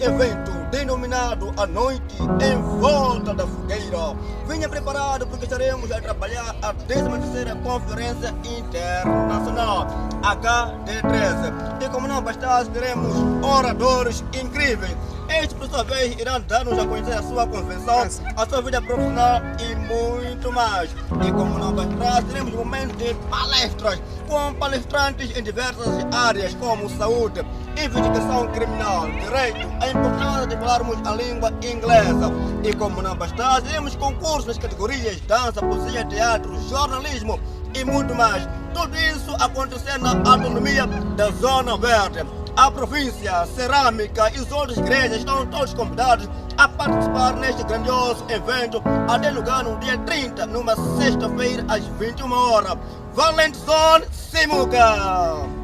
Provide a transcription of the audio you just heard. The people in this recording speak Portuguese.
evento denominado A Noite em Volta da Fogueira. Venha preparado porque estaremos a trabalhar a 13ª Conferência Internacional HD13. E como não bastasse, teremos oradores incríveis. Estes, por sua vez, irão dar-nos a conhecer a sua convenção, a sua vida profissional e muito mais. E como não bastasse, teremos momentos de palestras com palestrantes em diversas áreas como saúde, investigação criminal, direito, a importância de falarmos a língua inglesa. E como não bastasse, teremos concursos nas categorias dança, poesia, teatro, jornalismo e muito mais. Tudo isso acontecendo na autonomia da Zona Verde. A província, cerâmica e as outras igrejas estão todos convidados a participar neste grandioso evento a ter lugar no dia 30, numa sexta-feira, às 21 horas. Valente Zone Simuca!